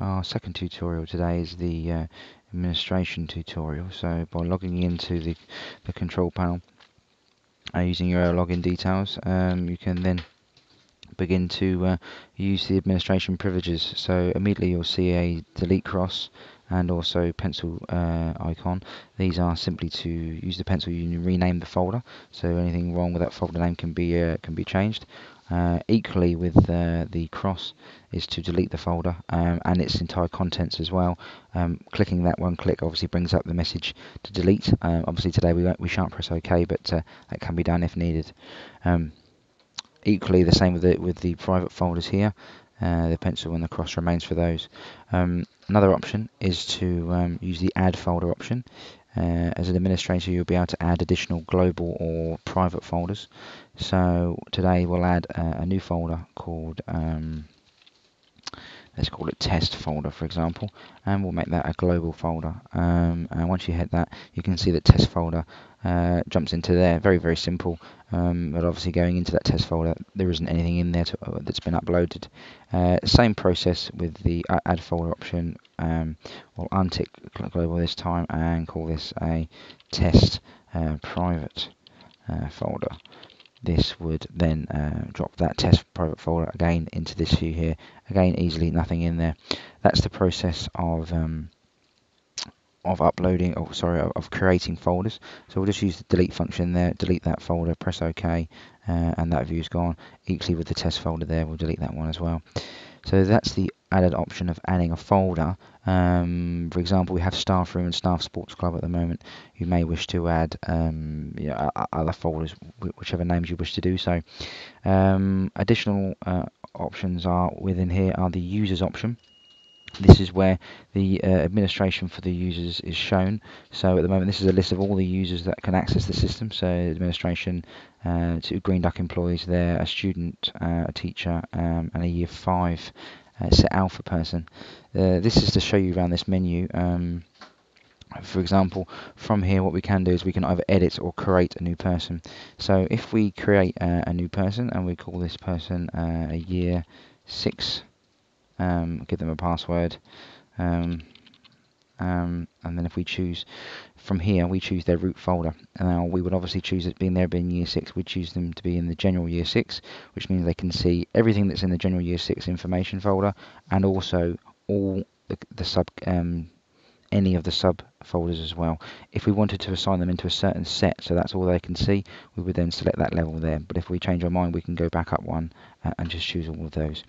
Our second tutorial today is the administration tutorial. So by logging into the control panel using your login details, you can then begin to use the administration privileges. So immediately you'll see a delete cross and also pencil icon. These are simply to use the pencil, you rename the folder, so anything wrong with that folder name can be changed. Equally with the cross is to delete the folder and its entire contents as well. Clicking that one click obviously brings up the message to delete. Obviously today we shan't press OK, but that can be done if needed. Equally the same with the private folders here. The pencil and the cross remains for those. Another option is to use the add folder option. As an administrator, you'll be able to add additional global or private folders. So today we'll add a new folder called let's call it test folder, for example, and we'll make that a global folder. And once you hit that, you can see that test folder jumps into there. Very, very simple. But obviously going into that test folder, there isn't anything in there that's been uploaded. Same process with the add folder option. We'll untick global this time and call this a test private folder. This would then drop that test private folder again into this view here. Again, easily, nothing in there. That's the process of uploading, of creating folders. So we'll just use the delete function there, delete that folder, press OK, and that view's gone. Equally with the test folder there, we'll delete that one as well. So that's the added option of adding a folder. For example, we have staff room and staff sports club at the moment. You may wish to add other folders, whichever names you wish to do so. Additional options are within here are the users option. This is where the administration for the users is shown. So at the moment, this is a list of all the users that can access the system. So administration, 2 Green Duck employees there, a student, a teacher, and a Year 5 set alpha person. This is to show you around this menu. For example, from here what we can do is we can either edit or create a new person. So if we create a new person and we call this person a Year 6, give them a password, and then if we choose from here, we choose their root folder. And now we would obviously choose it being Year 6. We choose them to be in the general Year 6, which means they can see everything that's in the general Year 6 information folder, and also all the sub any of the subfolders as well. If we wanted to assign them into a certain set, so that's all they can see, we would then select that level there. But if we change our mind, we can go back up one and just choose all of those.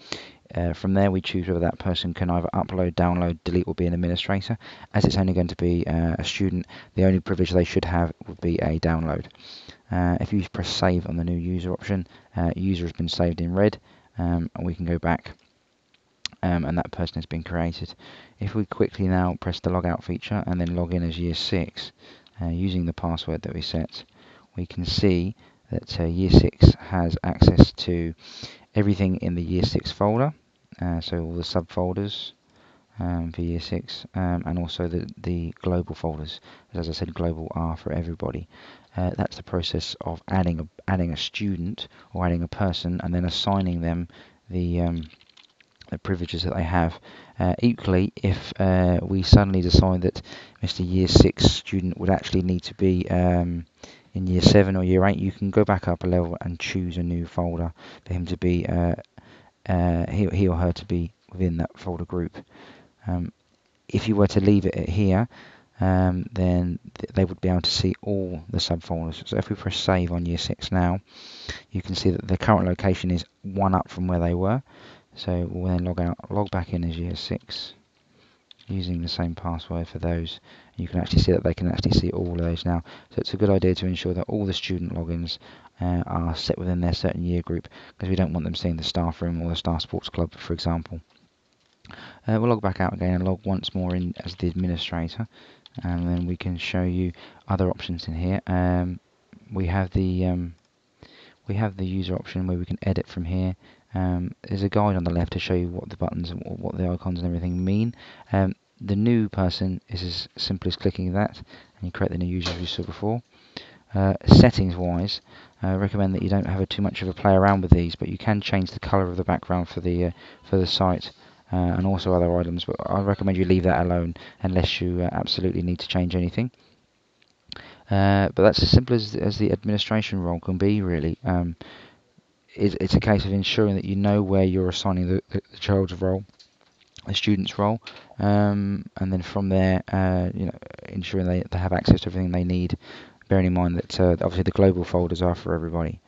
From there, we choose whether that person can either upload, download, delete, or be an administrator. As it's only going to be a student, the only privilege they should have would be a download. If you press save on the new user option, user has been saved in red, and we can go back. And that person has been created. If we quickly now press the logout feature and then log in as Year 6 using the password that we set, we can see that Year 6 has access to everything in the Year 6 folder, so all the subfolders for Year 6, and also the global folders. As I said, global are for everybody. That's the process of adding a student or adding a person and then assigning them the privileges that they have. Equally, if we suddenly decide that Mr. Year 6 student would actually need to be in Year 7 or Year 8, you can go back up a level and choose a new folder for him to be, he or her to be within that folder group. If you were to leave it here, then they would be able to see all the subfolders. So if we press save on Year 6 now, you can see that the current location is one up from where they were. So we'll then log back in as Year 6 using the same password for those. You can actually see that they can actually see all of those now. So it's a good idea to ensure that all the student logins are set within their certain year group, because we don't want them seeing the staff room or the staff sports club, for example. We'll log back out again and log once more in as the administrator, and then we can show you other options in here. We have the user option where we can edit from here. There's a guide on the left to show you what the buttons and what the icons and everything mean. The new person is as simple as clicking that, and you create the new user as you saw before. Settings wise, I recommend that you don't have too much of a play around with these, but you can change the colour of the background for the site and also other items, but I recommend you leave that alone unless you absolutely need to change anything. But that's as simple as the administration role can be, really. It's a case of ensuring that you know where you're assigning the child's role, the student's role, and then from there, ensuring they have access to everything they need. Bearing in mind that obviously the global folders are for everybody.